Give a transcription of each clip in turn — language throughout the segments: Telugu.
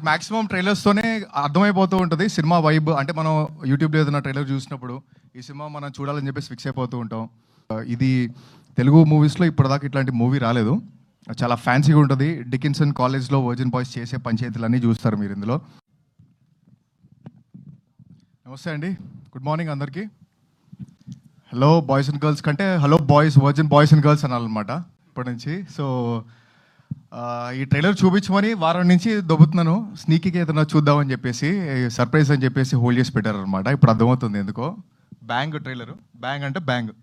మాక్సిమం ట్రైలర్స్తోనే అర్థమైపోతూ ఉంటుంది సినిమా వైబ్. అంటే మనం యూట్యూబ్లో ఏదైనా ట్రైలర్ చూసినప్పుడు ఈ సినిమా మనం చూడాలని చెప్పేసి ఫిక్స్ అయిపోతూ ఉంటాం. ఇది తెలుగు మూవీస్లో ఇప్పటిదాకా ఇట్లాంటి మూవీ రాలేదు. చాలా ఫ్యాన్సీగా ఉంటుంది. డికిన్సన్ కాలేజ్లో వర్జిన్ బాయ్స్ చేసే పంచాయతీలన్నీ చూస్తారు మీరు ఇందులో. నమస్తే అండి, గుడ్ మార్నింగ్ అందరికీ. హలో బాయ్స్ అండ్ గర్ల్స్ కంటే hello boys, virgin boys and girls అనాలన్నమాట ఇప్పటి నుంచి. సో ఈ ట్రైలర్ చూపించమని వారం నుంచి దొబ్బుతున్నాను, స్నీకీకి ఏదైనా చూద్దామని చెప్పేసి, సర్ప్రైజ్ అని చెప్పేసి హోల్డ్ చేసి పెట్టారనమాట. ఇప్పుడు అర్థమవుతుంది ఎందుకో. బ్యాంగ్ ట్రైలరు, బ్యాంగ్ అంటే బ్యాంగ్.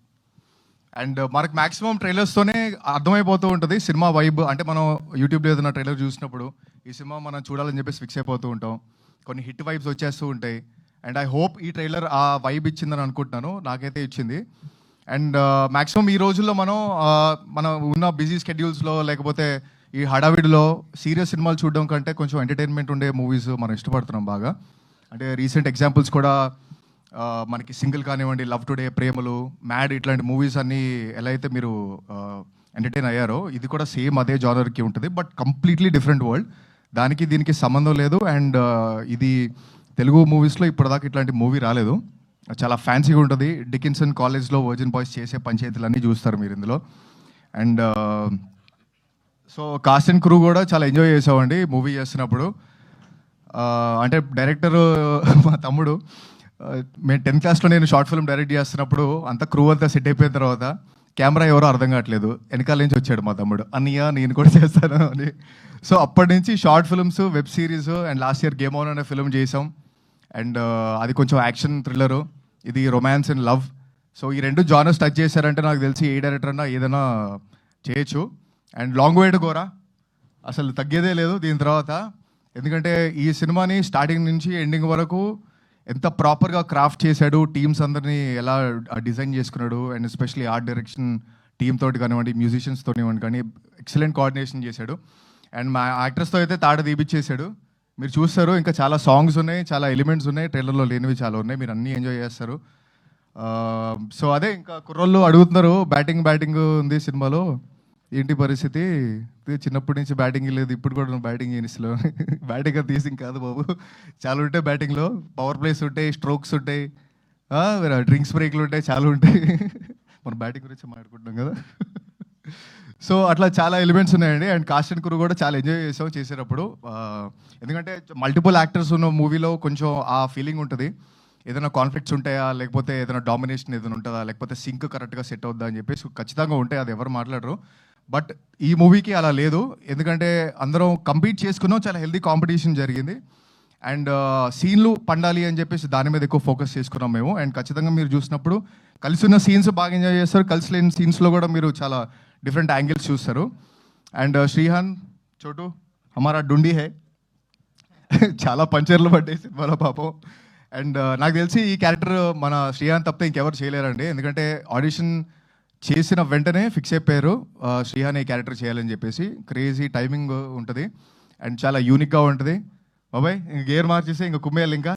అండ్ మనకు మ్యాక్సిమం ట్రైలర్స్తోనే అర్థమైపోతూ ఉంటుంది సినిమా వైబ్. అంటే మనం యూట్యూబ్లో ఏదైనా ట్రైలర్ చూసినప్పుడు ఈ సినిమా మనం చూడాలని చెప్పేసి ఫిక్స్ అయిపోతూ ఉంటాం. కొన్ని హిట్ వైబ్స్ వచ్చేస్తూ ఉంటాయి. అండ్ ఐ హోప్ ఈ ట్రైలర్ ఆ వైబ్ ఇచ్చిందని అనుకుంటున్నాను. నాకైతే ఇచ్చింది. అండ్ మ్యాక్సిమం ఈ రోజుల్లో మనం ఉన్న బిజీ స్కెడ్యూల్స్లో లేకపోతే ఈ హడావిడిలో సీరియస్ సినిమాలు చూడడం కంటే కొంచెం ఎంటర్టైన్మెంట్ ఉండే మూవీస్ మనం ఇష్టపడుతున్నాం బాగా. అంటే రీసెంట్ ఎగ్జాంపుల్స్ కూడా మనకి సింగిల్ కానివ్వండి, లవ్ టుడే, ప్రేమలు, మ్యాడ్, ఇట్లాంటి మూవీస్ అన్నీ ఎలా అయితే మీరు ఎంటర్టైన్ అయ్యారో ఇది కూడా సేమ్ అదే జానర్కి ఉంటుంది. But completely different world. దానికి దీనికి సంబంధం లేదు. అండ్ ఇది తెలుగు మూవీస్లో ఇప్పటిదాకా ఇట్లాంటి మూవీ రాలేదు. చాలా ఫ్యాన్సీగా ఉంటుంది. డికిన్సన్ కాలేజ్లో వర్జిన్ బాయ్స్ చేసే పంచాయతీలన్నీ చూస్తారు మీరు ఇందులో. And so cost and crew కూడా చాలా ఎంజాయ్ చేసామండి మూవీ చేస్తున్నప్పుడు. అంటే డైరెక్టర్ మా తమ్ముడు, మేము 10th క్లాస్లో నేను షార్ట్ ఫిల్మ్ డైరెక్ట్ చేస్తున్నప్పుడు అంత క్రూ అంతా సెట్ అయిపోయిన తర్వాత కెమెరా ఎవరో అర్థం కావట్లేదు, వెనకాల నుంచి వచ్చాడు మా తమ్ముడు, అన్నయ్య నేను కూడా చేస్తాను అని. సో అప్పటి నుంచి short films, web series, and last year game on అనే ఫిల్మ్ చేసాం. అండ్ అది కొంచెం యాక్షన్ థ్రిల్లరు, ఇది రొమాన్స్ అండ్ లవ్. సో ఈ రెండు జానర్స్ టచ్ చేశారంటే నాకు తెలిసి ఏ డైరెక్టర్ అన్నా ఏదైనా చేయొచ్చు. And long way to Gora, అసలు తగ్గేదే లేదు దీని తర్వాత. ఎందుకంటే ఈ సినిమాని స్టార్టింగ్ నుంచి ఎండింగ్ వరకు ఎంత ప్రాపర్గా క్రాఫ్ట్ చేశాడు, టీమ్స్ అందరినీ ఎలా డిజైన్ చేసుకున్నాడు, and especially art direction team తోటి కానివ్వండి, మ్యూజిషియన్స్ తోనివ్వండి కానీ ఎక్సలెంట్ కోఆర్డినేషన్ చేశాడు. అండ్ మా యాక్టర్స్తో అయితే తాట తీపిచ్చేసాడు. మీరు చూస్తారు, ఇంకా చాలా సాంగ్స్ ఉన్నాయి, చాలా ఎలిమెంట్స్ ఉన్నాయి, ట్రైలర్లో లేనివి చాలా ఉన్నాయి, మీరు అన్నీ ఎంజాయ్ చేస్తారు. సో అదే, ఇంకా కుర్రోళ్ళు అడుగుతున్నారు బ్యాటింగ్ ఉంది సినిమాలో, ఏంటి పరిస్థితి, చిన్నప్పటి నుంచి బ్యాటింగ్ లేదు, ఇప్పుడు కూడా బ్యాటింగ్ ఇనిస్లో బ్యాటింగ్ తీసింగ్ కాదు బాబు, చాలా ఉంటాయి బ్యాటింగ్లో. పవర్ ప్లేస్ ఉంటాయి, స్ట్రోక్స్ ఉంటాయి, డ్రింక్స్ బ్రేక్లు ఉంటాయి, చాలా ఉంటాయి. మనం బ్యాటింగ్ గురించి మాట్లాడుకుంటున్నాం కదా. సో అట్లా చాలా ఎలిమెంట్స్ ఉన్నాయండి. అండ్ కాస్ట్ అండ్ క్రూ కూడా చాలా ఎంజాయ్ చేసాం చేసేటప్పుడు. ఎందుకంటే మల్టిపుల్ యాక్టర్స్ ఉన్న మూవీలో కొంచెం ఆ ఫీలింగ్ ఉంటుంది. ఏదైనా కాన్ఫ్లిక్ట్స్ ఉంటాయా, లేకపోతే ఏదైనా డామినేషన్ ఏదైనా ఉంటుందా, లేకపోతే సింక్ కరెక్ట్గా సెట్ అవుద్దా అని చెప్పేసి ఖచ్చితంగా ఉంటాయి, అది ఎవరు మాట్లాడరు. బట్ ఈ మూవీకి అలా లేదు. ఎందుకంటే అందరం కంపీట్ చేసుకున్నాం, చాలా హెల్దీ కాంపిటీషన్ జరిగింది. అండ్ సీన్లు పండాలి అని చెప్పేసి దాని మీద ఎక్కువ ఫోకస్ చేసుకున్నాం మేము. అండ్ ఖచ్చితంగా మీరు చూసినప్పుడు కలిసి ఉన్న సీన్స్ బాగా ఎంజాయ్ చేస్తారు, కలిసి లేని సీన్స్లో కూడా మీరు చాలా డిఫరెంట్ యాంగిల్స్ చూస్తారు. అండ్ శ్రీహాన్ చోటు హమారా డుండి హే, చాలా పంచర్లు పడ్డాయి సినిమాలో పాపం. అండ్ నాకు తెలిసి ఈ క్యారెక్టర్ మన శ్రీహాన్ తప్పితే ఇంకెవరు చేయలేరండి. ఎందుకంటే ఆడిషన్ చేసిన వెంటనే ఫిక్స్ అయిపోయారు శ్రీహాన్ ఈ క్యారెక్టర్ చేయాలని చెప్పేసి. క్రేజీ టైమింగ్ ఉంటుంది అండ్ చాలా యూనిక్గా ఉంటుంది. బాబాయ్ ఇంక గేర్ మార్చేసి ఇంకా కుమ్మేయాలి ఇంకా.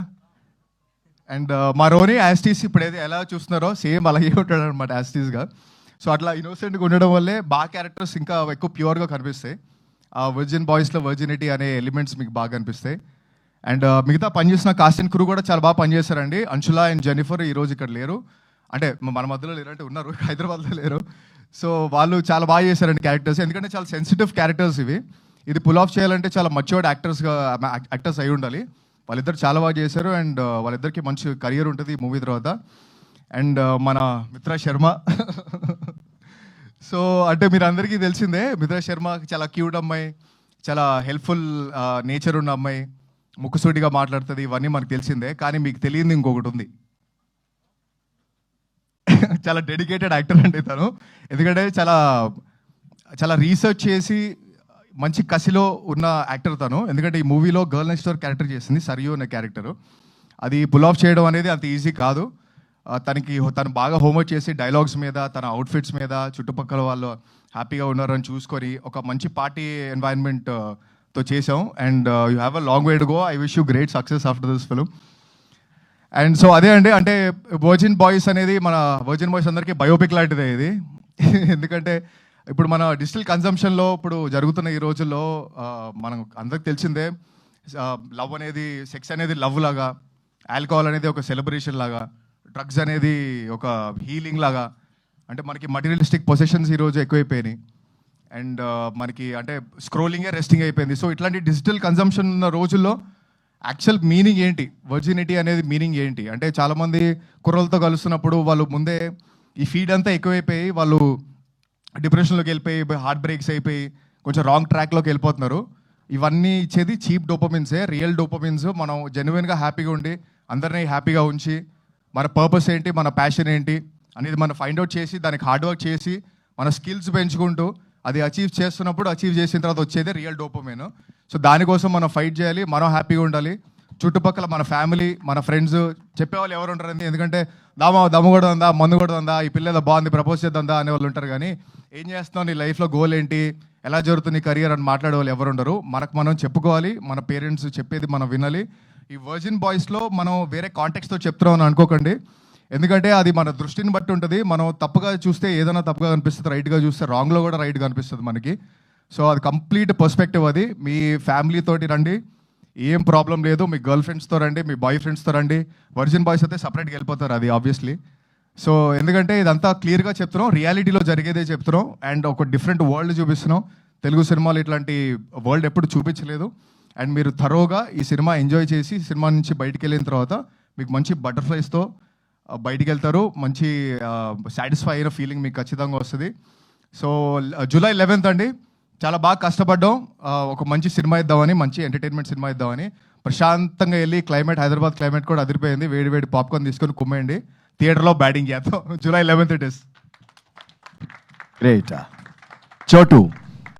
అండ్ మా రోని యాస్టీస్ ఇప్పుడు ఎలా చూస్తున్నారో సేమ్ అలాగే ఉంటాడు అనమాట యాస్టీస్గా. సో అట్లా ఇన్నోసెంట్గా ఉండడం వల్లే బాగా క్యారెక్టర్స్ ఇంకా ఎక్కువ ప్యూర్గా కనిపిస్తాయి. ఆ వర్జిన్ బాయ్స్లో వర్జినిటీ అనే ఎలిమెంట్స్ మీకు బాగా కనిపిస్తాయి. అండ్ మిగతా పనిచేసిన కాస్ట్ అండ్ క్రూ కూడా చాలా బాగా పనిచేస్తారండి. అంశులా అండ్ జెనిఫర్ ఈరోజు ఇక్కడ లేరు, అంటే మన మధ్యలో లేరంటే ఉన్నారు, హైదరాబాద్లో లేరు. సో వాళ్ళు చాలా బాగా చేశారండి క్యారెక్టర్స్. ఎందుకంటే చాలా సెన్సిటివ్ క్యారెక్టర్స్ ఇవి. ఇది పుల్ ఆఫ్ చేయాలంటే చాలా మచ్యూర్డ్ యాక్టర్స్ అయి ఉండాలి. వాళ్ళిద్దరు చాలా బాగా చేశారు. అండ్ వాళ్ళిద్దరికి మంచి కెరియర్ ఉంటుంది ఈ మూవీ తర్వాత. అండ్ మన మిత్రా శర్మ సో అంటే మీరు అందరికీ తెలిసిందే, మిత్రా శర్మ చాలా క్యూట్ అమ్మాయి, చాలా హెల్ప్ఫుల్ నేచర్ ఉన్న అమ్మాయి, ముక్కుసూటిగా మాట్లాడుతుంది, ఇవన్నీ మనకు తెలిసిందే. కానీ మీకు తెలియదు ఇంకొకటి ఉంది, చాలా డెడికేటెడ్ యాక్టర్ అండి తను. ఎందుకంటే చాలా చాలా రీసెర్చ్ చేసి మంచి కసిలో ఉన్న యాక్టర్ తను. ఎందుకంటే ఈ మూవీలో గర్ల్ నెక్స్ట్ డోర్ క్యారెక్టర్ చేసింది, సరియు అనే క్యారెక్టర్. అది పుల్ ఆఫ్ చేయడం అనేది అంత ఈజీ కాదు. తను బాగా హోంవర్క్ చేసి డైలాగ్స్ మీద, తన అవుట్ఫిట్స్ మీద, చుట్టుపక్కల వాళ్ళు హ్యాపీగా ఉన్నారని చూసుకొని ఒక మంచి పార్టీ ఎన్వైరన్మెంట్తో చేసాం. And you have a long way to go. I wish you great success after this film. And so అదే అండి, అంటే వర్జిన్ బాయ్స్ అనేది మన వర్జిన్ బాయ్స్ అందరికీ బయోపిక్ లాంటిదే ఇది. ఎందుకంటే ఇప్పుడు మన డిజిటల్ కన్జంప్షన్లో ఇప్పుడు జరుగుతున్న ఈ రోజుల్లో మనం అందరికి తెలిసిందే, లవ్ అనేది, సెక్స్ అనేది లవ్ లాగా, ఆల్కహాల్ అనేది ఒక సెలబ్రేషన్ లాగా, డ్రగ్స్ అనేది ఒక హీలింగ్ లాగా, అంటే మనకి మటీరియలిస్టిక్ పొసెషన్స్ ఈరోజు ఎక్కువైపోయినాయి. అండ్ మనకి అంటే స్క్రోలింగే రెస్టింగ్ అయిపోయింది. సో ఇట్లాంటి డిజిటల్ కన్జంప్షన్ ఉన్న రోజుల్లో యాక్చువల్ మీనింగ్ ఏంటి, వర్జినిటీ అనేది మీనింగ్ ఏంటి అంటే చాలామంది కుర్రలతో కలుస్తున్నప్పుడు వాళ్ళు ముందే ఈ ఫీడ్ అంతా ఎక్కువైపోయి వాళ్ళు డిప్రెషన్లోకి వెళ్ళిపోయి, హార్ట్ బ్రేక్స్ అయిపోయి కొంచెం రాంగ్ ట్రాక్లోకి వెళ్ళిపోతున్నారు. ఇవన్నీ ఇచ్చేది చీప్ డోపమిన్సే. రియల్ డోపమిన్స్ మనం జెన్యున్గా హ్యాపీగా ఉండి అందరినీ హ్యాపీగా ఉంచి మన పర్పస్ ఏంటి, మన ప్యాషన్ ఏంటి అనేది మనం ఫైండ్ అవుట్ చేసి దానికి హార్డ్ వర్క్ చేసి మన స్కిల్స్ పెంచుకుంటూ అది అచీవ్ చేస్తున్నప్పుడు, అచీవ్ చేసిన తర్వాత వచ్చేది రియల్ డోపమైన్. సో దానికోసం మనం ఫైట్ చేయాలి, మనం హ్యాపీగా ఉండాలి. చుట్టుపక్కల మన ఫ్యామిలీ, మన ఫ్రెండ్స్ చెప్పేవాళ్ళు ఎవరు ఉంటారు, ఎందుకంటే దమ్ము కూడా ఉందా, మందు కూడా ఉందా, ఈ పిల్ల ఏదో బాగుంది ప్రపోజ్ చేద్దా అనేవాళ్ళు ఉంటారు. కానీ ఏం చేస్తున్నావు, నీ లైఫ్లో గోల్ ఏంటి, ఎలా జరుగుతుంది నీ కెరియర్ అని మాట్లాడే వాళ్ళు ఎవరు ఉండరు. మనకు మనం చెప్పుకోవాలి, మన పేరెంట్స్ చెప్పేది మనం వినాలి. ఈ వర్జిన్ బాయ్స్లో మనం వేరే కాంటెక్స్తో చెప్తున్నాం అని అనుకోకండి, ఎందుకంటే అది మన దృష్టిని బట్టి ఉంటుంది. మనం తప్పుగా చూస్తే ఏదైనా తప్పుగా కనిపిస్తుంది, రైట్గా చూస్తే రాంగ్లో కూడా రైట్గా కనిపిస్తుంది మనకి. సో అది కంప్లీట్ పర్స్పెక్టివ్. అది మీ ఫ్యామిలీతోటి రండి, ఏం ప్రాబ్లం లేదు. మీ గర్ల్ ఫ్రెండ్స్తో రండి, మీ బాయ్ ఫ్రెండ్స్తో రండి. వర్జిన్ బాయ్స్ అయితే సపరేట్గా వెళ్ళిపోతారు, అది ఆబ్వియస్లీ. సో ఎందుకంటే ఇదంతా క్లియర్గా చెప్తున్నాం, రియాలిటీలో జరిగేదే చెప్తున్నాం అండ్ ఒక డిఫరెంట్ వరల్డ్ చూపిస్తున్నాం. తెలుగు సినిమాలు ఇట్లాంటి వరల్డ్ ఎప్పుడు చూపించలేదు. అండ్ మీరు థరోగా ఈ సినిమా ఎంజాయ్ చేసి సినిమా నుంచి బయటికి వెళ్ళిన తర్వాత మీకు మంచి బటర్ఫ్లైస్తో బయటికి వెళ్తారు, మంచి సాటిస్ఫై అయిన ఫీలింగ్ మీకు ఖచ్చితంగా వస్తుంది. సో జూలై 11th అండి, చాలా బాగా కష్టపడ్డాం ఒక మంచి సినిమా ఇద్దామని, మంచి ఎంటర్టైన్మెంట్ సినిమా ఇద్దామని. ప్రశాంతంగా వెళ్ళి క్లైమేట్, హైదరాబాద్ క్లైమేట్ కూడా అదిరిపోయింది. వేడి వేడి పాప్కార్న్ తీసుకొని కుమ్మేయండి, థియేటర్లో బ్యాటింగ్ చేద్దాం. July 11th it is. Great. చోటు